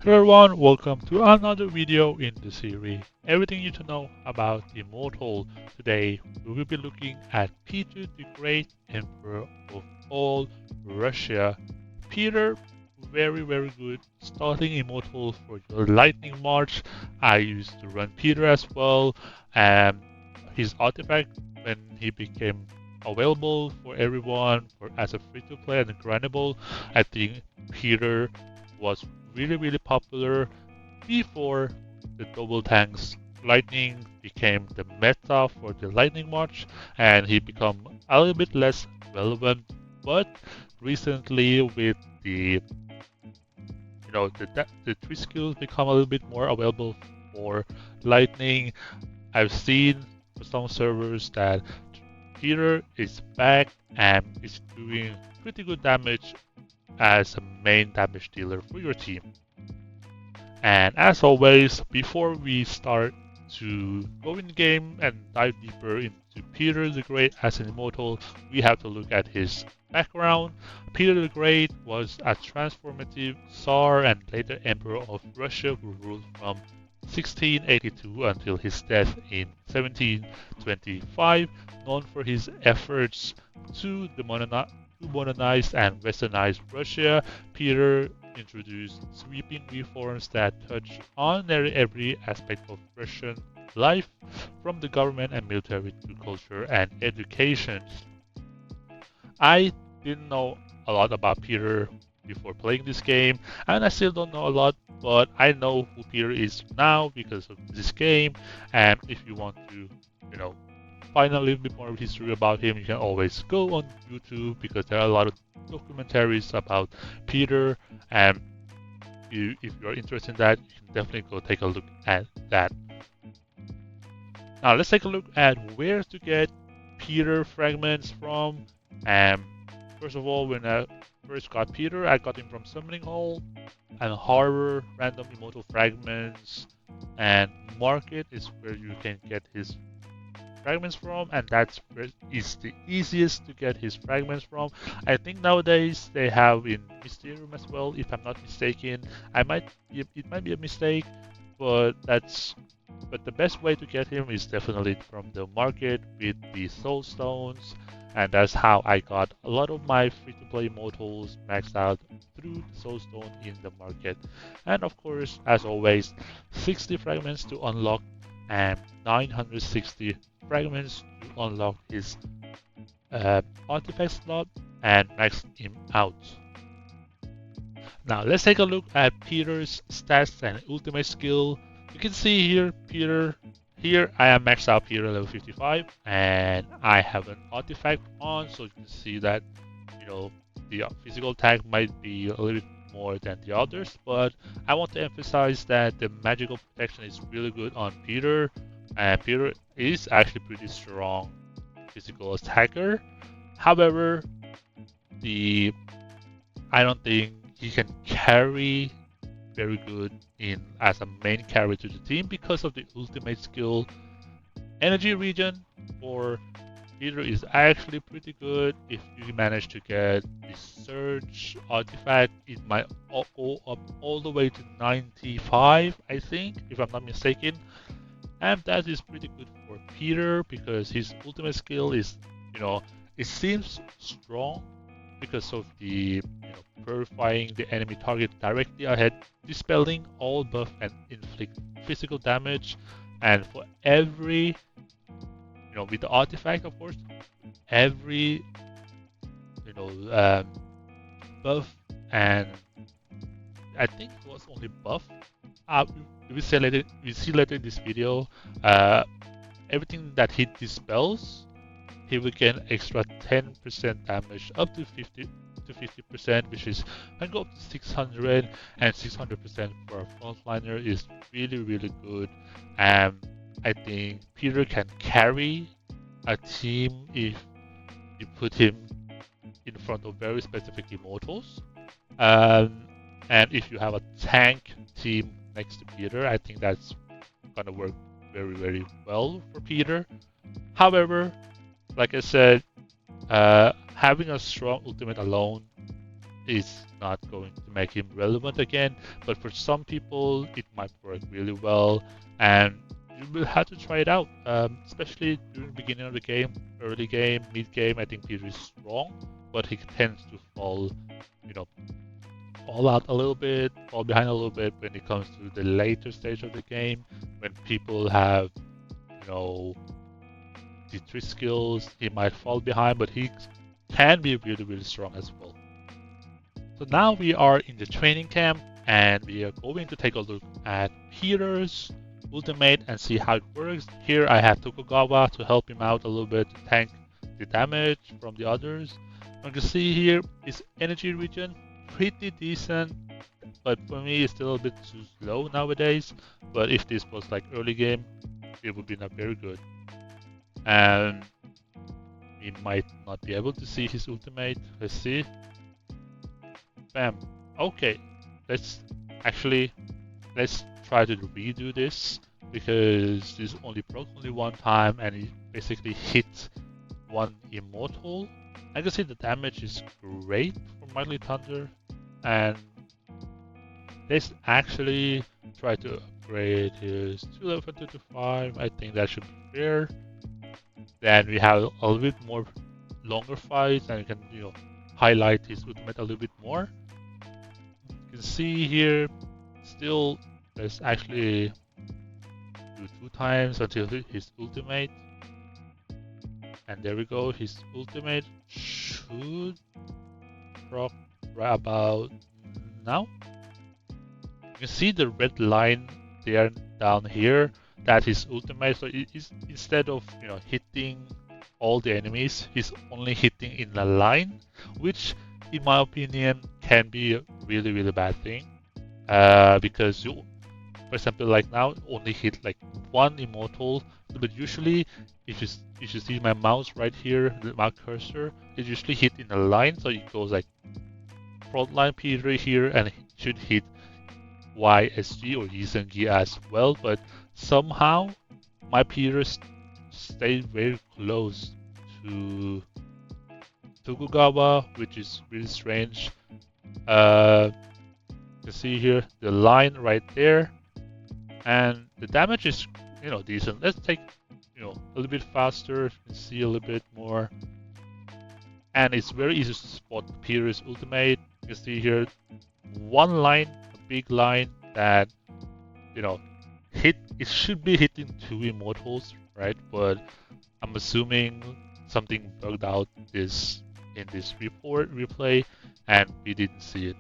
Hello everyone, welcome to another video in the series. Everything you need to know about Immortal. Today we will be looking at Peter the Great, Emperor of all Russia. Peter, very good. Starting Immortal for your Lightning March. I used to run Peter as well. And his artifact, when he became available for everyone as a free-to-play and grindable, I think Peter was really popular before the double tanks. Lightning became the meta for the Lightning March, and he become a little bit less relevant. But recently, with the the three skills become a little bit more available for Lightning, I've seen for some servers that Peter is back and is doing pretty good damage as a main damage dealer for your team. And as always, before we start to go in game and dive deeper into Peter the Great as an immortal, we have to look at his background. Peter the Great was a transformative Tsar and later Emperor of Russia who ruled from 1682 until his death in 1725, known for his efforts to modernize and westernize Russia. Peter introduced sweeping reforms that touch on nearly every aspect of Russian life, from the government and military to culture and education. I didn't know a lot about Peter before playing this game, and I still don't know a lot, but I know who Peter is now because of this game. And if you want to, find a little bit more of history about him, you can always go on YouTube because there are a lot of documentaries about Peter, and if you're interested in that, you can definitely go take a look at that. Now let's take a look at where to get Peter fragments from. And first of all, when I first got Peter, I got him from Summoning Hall and Harbor, random immortal fragments, and Market is where you can get his fragments from, and that's where is the easiest to get his fragments from. I think nowadays they have in Mysterium as well, if I'm not mistaken. It might be a mistake, but the best way to get him is definitely from the market with the soul stones, and that's how I got a lot of my free-to-play immortals maxed out through the soul stone in the market. And of course, as always, 60 fragments to unlock and 960 fragments to unlock his artifact slot and max him out. Now let's take a look at Peter's stats and ultimate skill. You can see here, here I am maxed out Peter level 55, and I have an artifact on, so you can see that the physical attack might be a little bit more than the others, but I want to emphasize that the magical protection is really good on Peter, and Peter is actually pretty strong physical attacker. However, I don't think he can carry very good as a main carry to the team because of the ultimate skill. Energy regen for Peter is actually pretty good. If you manage to get the Surge artifact, it might go up all the way to 95, I think, if I'm not mistaken. And that is pretty good for Peter because his ultimate skill is, it seems strong because of the purifying the enemy target directly ahead, dispelling all buff and inflict physical damage. And for every, with the artifact, of course, every, buff, and I think it was only buff. We see later in this video, everything that he dispels, he will get extra 10% damage up to 50%, which is can go up to 600, and 600% for a frontliner is really good. And I think Peter can carry a team if you put him in front of very specific immortals. And if you have a tank team next to Peter, I think that's gonna work very well for Peter. However, like I said, having a strong ultimate alone is not going to make him relevant again, but for some people it might work really well, and you will have to try it out, especially during the beginning of the game, early game, mid game. I think Peter is strong, but he tends to fall, you know, fall out a little bit, fall behind a little bit when it comes to the later stage of the game, when people have, you know, the 3 skills, he might fall behind, but he can be really, really strong as well. So now we are in the training camp, and we are going to take a look at Peter's ultimate and see how it works. Here I have Tokugawa to help him out a little bit to tank the damage from the others. You can see here his energy regen, pretty decent, but for me it's still a bit too slow nowadays. But if this was like early game, it would be not very good. And we might not be able to see his ultimate. Let's see. Bam. Okay, let's try to redo this, because this only broke only one time and it basically hit one immortal. I can see the damage is great for Mighty Thunder, and let's actually try to upgrade his 2 level 2 to 5. I think that should be fair. Then we have a little bit more longer fights, and we can, you know, highlight his ultimate a little bit more. You can see here, still, let's actually do 2 times until his ultimate. And there we go, his ultimate should proc right about now. You can see the red line there down here, that his ultimate. So it is, instead of, you know, hitting all the enemies, he's only hitting in a line, which in my opinion can be a really, really bad thing, because you, for example, like now only hit like 1 immortal, but usually if you see my mouse right here, the mouse cursor, it usually hit in a line, so it goes like frontline Peter here and it should hit YSG or Yisengi as well, but somehow my Peters stayed very close to Tokugawa, which is really strange. You can see here the line right there, and the damage is, you know, decent. Let's take, you know, a little bit faster. You can see a little bit more, and it's very easy to spot Peter's ultimate. You can see here 1 line, a big line that, you know, hit. It should be hitting 2 immortals, right? But I'm assuming something bugged out this in this replay, and we didn't see it.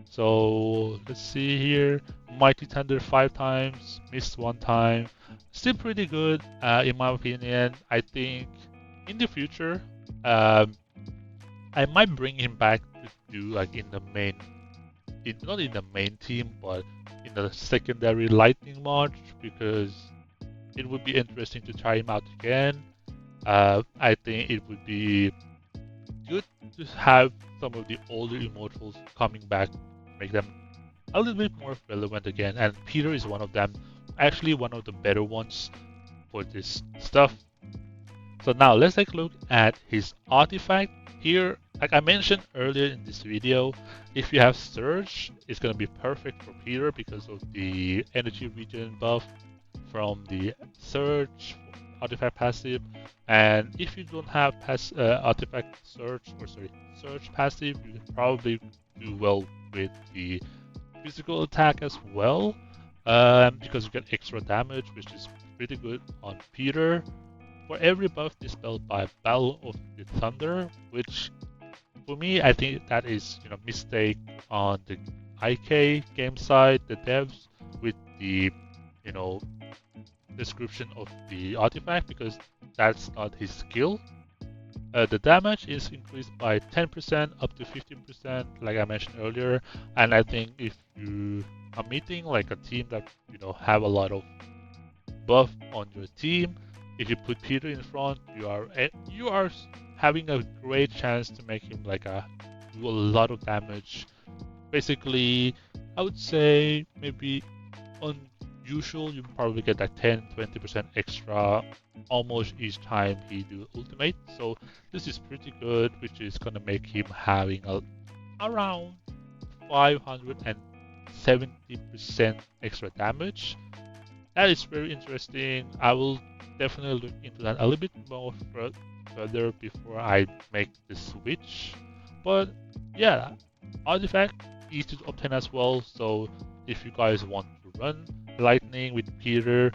So let's see here. Mighty Thunder 5 times, missed 1 time. Still pretty good, in my opinion. I think in the future, I might bring him back to do like in the main, not in the main team, but in the secondary lightning march, because it would be interesting to try him out again. I think it would be good to have some of the older immortals coming back, make them a little bit more relevant again, and Peter is one of them, actually one of the better ones for this stuff. So now let's take a look at his artifact. Here, like I mentioned earlier in this video, if you have Surge, it's going to be perfect for Peter because of the energy regen buff from the Surge artifact passive. And if you don't have artifact Surge passive, you can probably do well with the physical attack as well, because you get extra damage, which is pretty good on Peter. For every buff dispelled by Battle of the Thunder, which for me, I think that is, you know, mistake on the IK game side, the devs, with the, you know, description of the artifact, because that's not his skill. The damage is increased by 10% up to 15%, like I mentioned earlier. And I think if you are meeting like a team that, you know, have a lot of buff on your team, if you put Peter in front, you are having a great chance to make him like do a lot of damage. Basically, I would say maybe usual, you probably get like 10-20% extra almost each time he do ultimate. So this is pretty good, which is gonna make him having around 570% extra damage. That is very interesting. I will definitely look into that a little bit more further before I make the switch. But yeah, artifact easy to obtain as well. So if you guys want to run lightning with Peter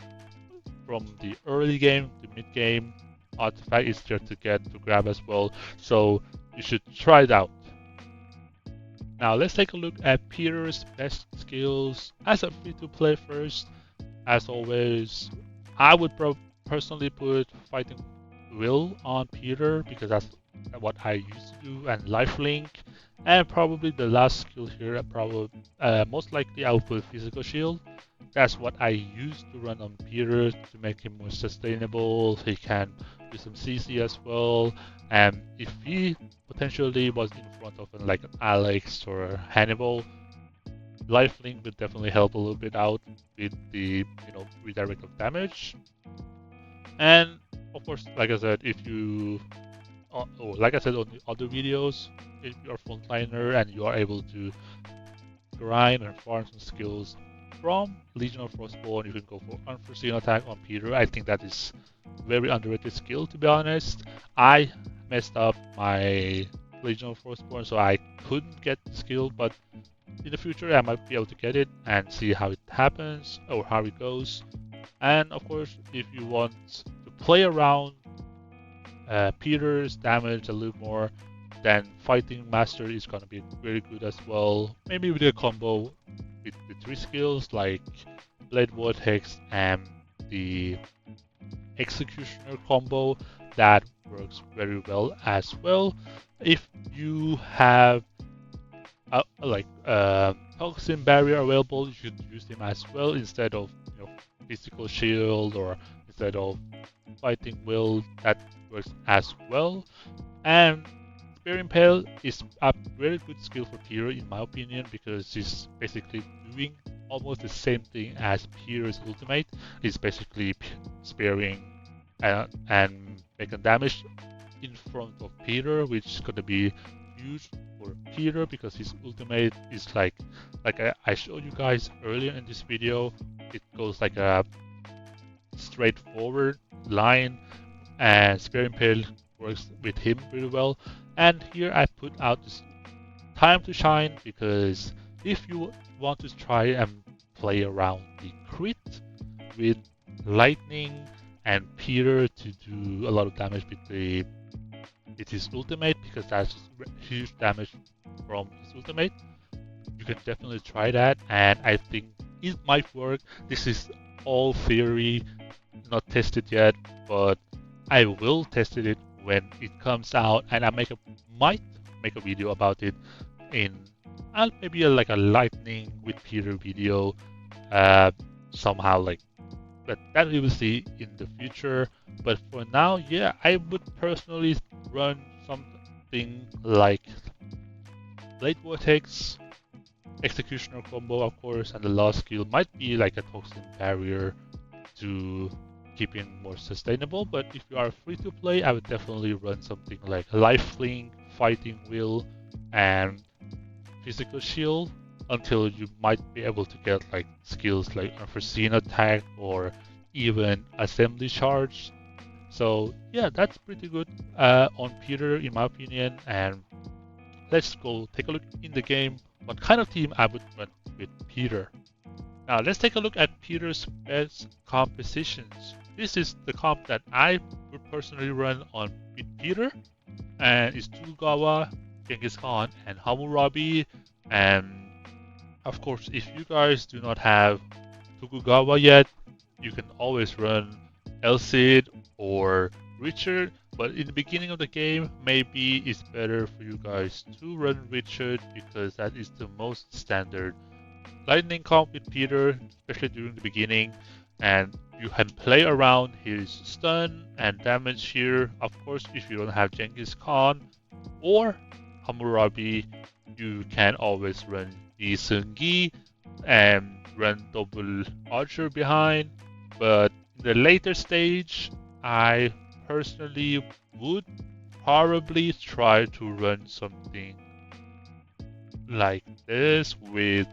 from the early game to mid game, artifact is there to get to grab as well. So you should try it out. Now let's take a look at Peter's best skills as a free-to-play first. As always, I would personally put Fighting Will on Peter because that's what I used to do, and Lifelink. And probably the last skill here, most likely I'll put Physical Shield. That's what I used to run on Peter to make him more sustainable. He can do some CC as well. And if he potentially was in front of like an Alex or Hannibal, Lifelink would definitely help a little bit out with the redirect of damage. And of course, like I said, if you like I said on the other videos, if you're a frontliner and you are able to grind and farm some skills from Legion of Frostborn, you can go for Unforeseen Attack on Peter. I think that is very underrated skill, to be honest. I messed up my Legion of Frostborn, so I couldn't get the skill, but in the future I might be able to get it and see how it happens or how it goes. And of course, if you want to play around Peter's damage a little more, then Fighting Master is gonna be very good as well. Maybe with a combo with the 3 skills like Blade Vortex and the Executioner combo, that works very well as well. If you have Toxin Barrier available, you should use him as well instead of Physical Shield, or instead of Fighting Will. That works as well. And Spear Impale is a very good skill for Peter in my opinion, because he's basically doing almost the same thing as Peter's ultimate. He's basically sparing and making damage in front of Peter, which is going to be huge for Peter because his ultimate is like I showed you guys earlier in this video. It goes like a straightforward line, and Spear Impale works with him really well. And here I put out this Time to Shine because if you want to try and play around the crit with Lightning and Peter to do a lot of damage with his ultimate, because that's huge damage from his ultimate, you can definitely try that, and I think it might work. This is all theory, not tested yet, but I will test it when it comes out, and might make a video about it in maybe like a Lightning with Peter video somehow, but that we will see in the future. But for now, yeah, I would personally run something like Blade Vortex, Executioner combo, of course, and the last skill might be like a Toxin Barrier to keep him more sustainable. But if you are free to play, I would definitely run something like Lifelink, Fighting Will, and Physical Shield until you might be able to get like skills like Unforeseen Attack or even Assembly Charge. So yeah, that's pretty good on Peter in my opinion. And let's go take a look in the game what kind of team I would run with Peter. Now let's take a look at Peter's best compositions. This is the comp that I would personally run on with Peter, and it's Tokugawa, Genghis Khan, and Hammurabi. And of course, if you guys do not have Tokugawa yet, you can always run El Cid or Richard. But in the beginning of the game, maybe it's better for you guys to run Richard because that is the most standard Lightning comp with Peter, especially during the beginning. And you can play around his stun and damage here. Of course, if you don't have Genghis Khan or Hammurabi, you can always run Yi Seung-gi and run double archer behind, but in the later stage, I personally would probably try to run something like this with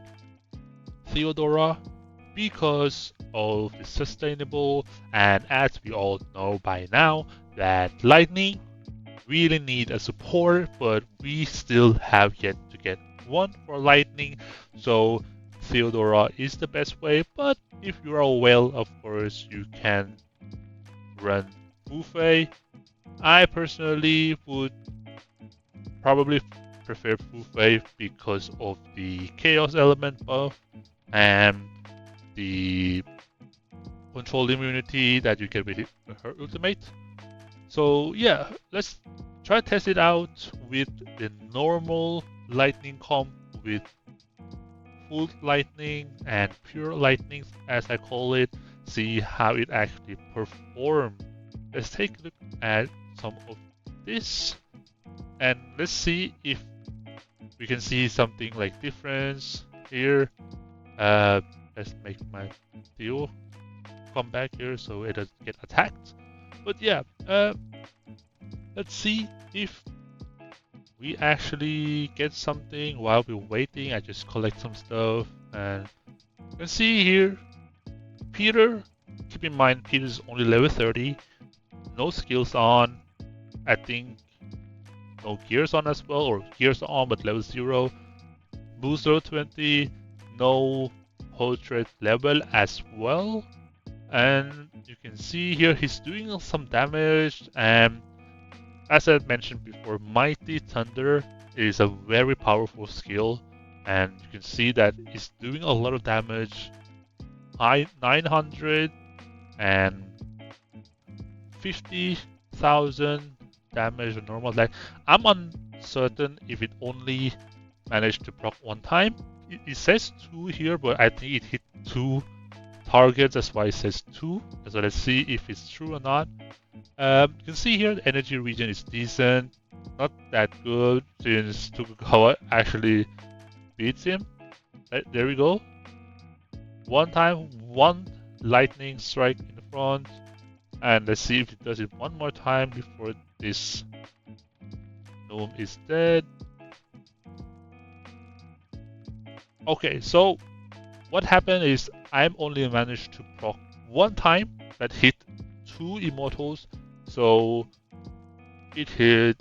Theodora because of the sustainable, and as we all know by now that lightning really need a support, but we still have yet to get one for lightning, so Theodora is the best way. But if you are well, of course you can run Fufei. I personally would probably prefer Fufei because of the chaos element buff and the control immunity that you get with her ultimate. So yeah, let's try to test it out with the normal lightning comp with full lightning and pure lightning as I call it, see how it actually performs. Let's take a look at some of this and let's see if we can see something like difference here. Let's make my Theo come back here so it doesn't get attacked. But yeah, let's see if we actually get something while we're waiting. I just collect some stuff and you can see here Peter. Keep in mind Peter's only level 30, no skills on. I think no gears on as well, or gears on but level 0. Booster 20, no portrait level as well. And you can see here he's doing some damage, and as I mentioned before, Mighty Thunder is a very powerful skill, and you can see that he's doing a lot of damage. 900 and 50,000 damage on normal. Like, I'm uncertain if it only managed to proc one time. It says 2 here, but I think it hit 2 targets, that's why it says 2. So let's see if it's true or not. You can see here the energy regen is decent, not that good since Tokugawa actually beats him. There we go. One time, one lightning strike in the front, and let's see if it does it one more time before this gnome is dead. Okay, so what happened is I'm only managed to proc one time that hit 2 immortals, so it hit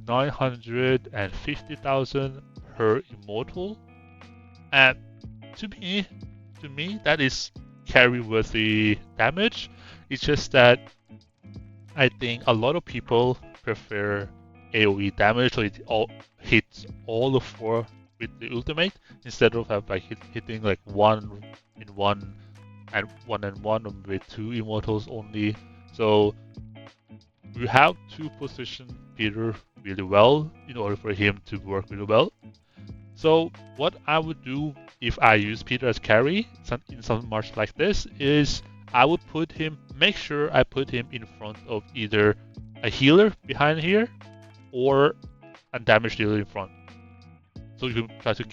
950,000 per immortal, and to me that is carry worthy damage. It's just that I think a lot of people prefer AoE damage, so it all hits all the 4 with the ultimate instead of have like hitting like 1 in 1 and 1 with 2 immortals only. So we have to position Peter really well in order for him to work really well. So what I would do if I use Peter as carry in some match like this is I would make sure I put him in front of either a healer behind here or a damage dealer in front. So you can try to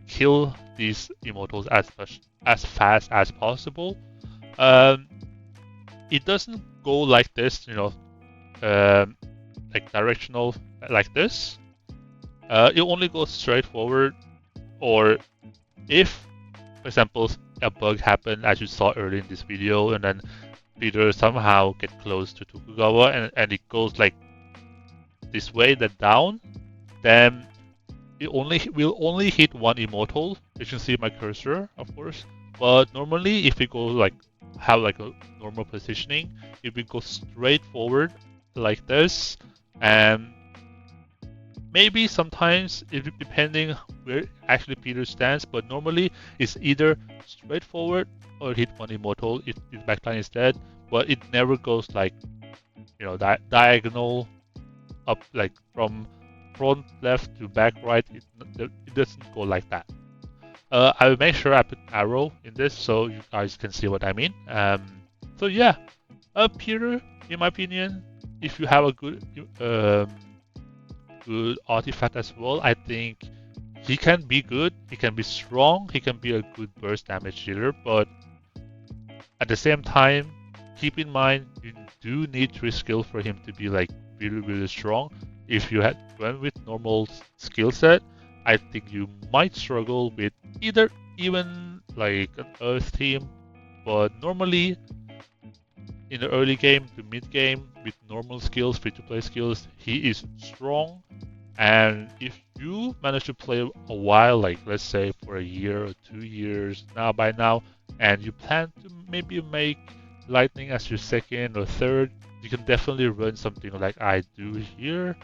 kill these immortals as fast as possible. It doesn't go like this, like directional like this. It only goes straight forward, or if, for example, a bug happened as you saw earlier in this video, and then Peter somehow get close to Tokugawa and it goes like this way, then down, then it will only hit 1 immortal. You can see my cursor, of course. But normally, if it goes like have like a normal positioning, it will go straight forward like this, and maybe sometimes depending where actually Peter stands, but normally it's either straight forward or hit 1 immortal if his backline is dead. But it never goes like diagonal up, like from front left to back right. It doesn't go like that. I will make sure I put arrow in this so you guys can see what I mean. So yeah, Peter, in my opinion, if you have a good artifact as well, I think he can be good, he can be strong, he can be a good burst damage dealer, but at the same time, keep in mind you do need 3 skill for him to be like really strong. If you had went with normal skill set, I think you might struggle with either even like an Earth team, but normally in the early game to mid game with normal skills, free to play skills, he is strong. And if you manage to play a while, like let's say for a year or 2 years now by now, and you plan to maybe make Lightning as your second or third, you can definitely run something like I do here,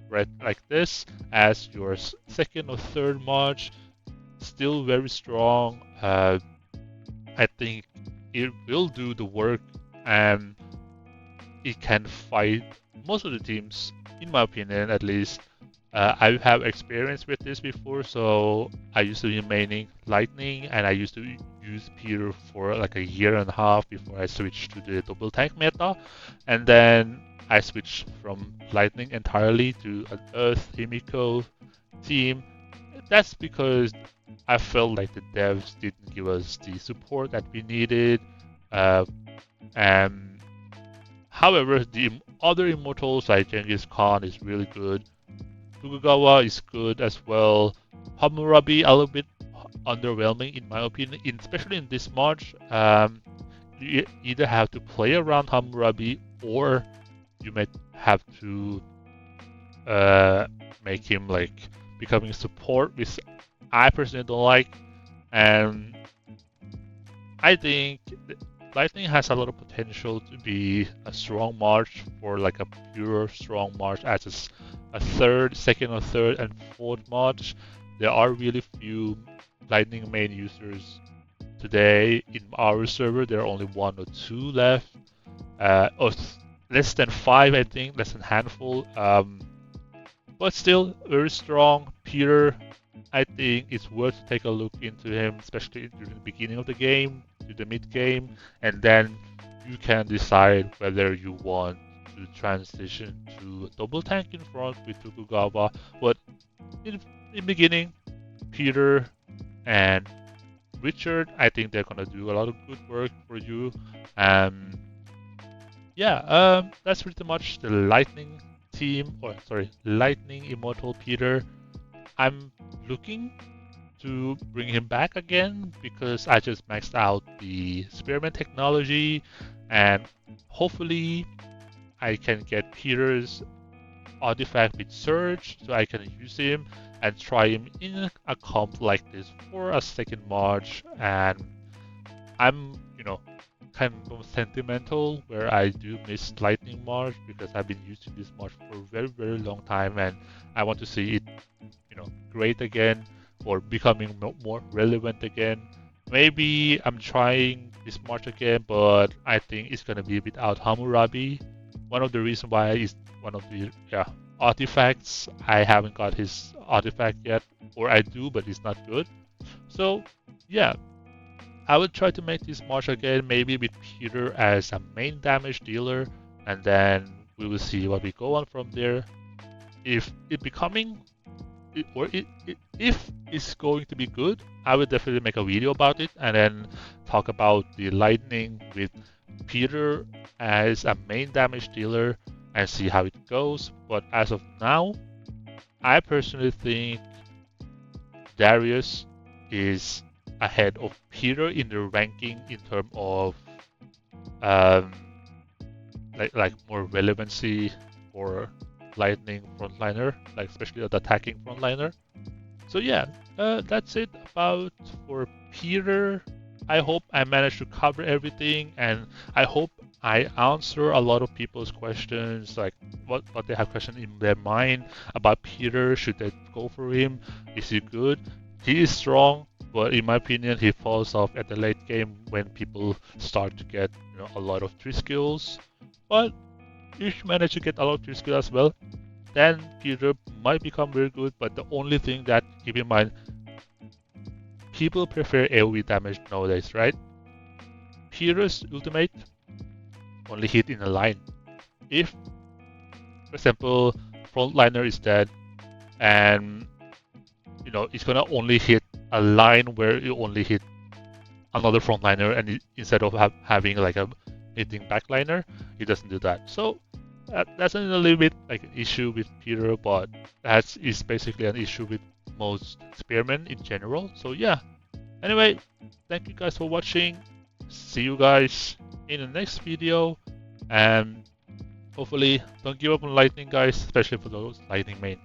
right, like this, as your second or third March. Still very strong. I think it will do the work, and it can fight most of the teams, in my opinion at least. I have experience with this before, so I used to be maining Lightning, and I used to use Peter for like a year and a half before I switched to the double tank meta, and then I switched from Lightning entirely to an Earth Himiko team. That's because I felt like the devs didn't give us the support that we needed. And however, the other immortals like Genghis Khan is really good. Tokugawa is good as well. Hammurabi a little bit underwhelming in my opinion, especially in this March. You either have to play around Hammurabi or you might have to make him like becoming support, which I personally don't like. And I think Lightning has a lot of potential to be a strong March for like a pure strong March as a third, second or third and fourth March. There are really few Lightning main users today in our server. There are only 1 or 2 left. Or less than 5, I think, less than a handful. But still very strong. Peter, I think it's worth to take a look into him, especially during the beginning of the game, to the mid game, and then you can decide whether you want to transition to a double tank in front with Tokugawa. But in the beginning, Peter and Richard, I think they're gonna do a lot of good work for you. That's pretty much the Lightning team, or sorry, Lightning Immortal Peter. I'm looking to bring him back again because I just maxed out the Spearman technology, and hopefully I can get Peter's artifact with Surge so I can use him and try him in a comp like this for a second March. And I'm, kind of sentimental where I do miss Lightning March because I've been using this March for a very long time, and I want to see it, great again or becoming more relevant again. Maybe I'm trying this March again, but I think it's gonna be without Hammurabi. One of the reasons why is one of the artifacts. I haven't got his artifact yet, or I do, but it's not good. So yeah, I would try to make this March again, maybe with Peter as a main damage dealer, and then we will see what we go on from there. If it becoming, if it's going to be good, I would definitely make a video about it and then talk about the Lightning with Peter as a main damage dealer and see how it goes. But as of now, I personally think Darius is ahead of Peter in the ranking in terms of like more relevancy for Lightning frontliner, like especially the attacking frontliner. So yeah, that's it about for Peter. I hope I managed to cover everything, and I hope I answer a lot of people's questions, like what they have questions in their mind about Peter. Should they go for him? Is he good? He is strong, but in my opinion, he falls off at the late game when people start to get a lot of 3 skills. But if you manage to get a lot of 3 skills as well, then Peter might become very good. But the only thing that keep in mind, people prefer AoE damage nowadays, right? Peter's ultimate only hit in a line. If, for example, frontliner is dead and it's gonna only hit a line where you only hit another frontliner, and instead of having like a hitting backliner, it doesn't do that. So that's a little bit like an issue with Peter, but that is basically an issue with most spearmen in general. So yeah. Anyway, thank you guys for watching. See you guys in the next video, and hopefully don't give up on lightning, guys, especially for those lightning main.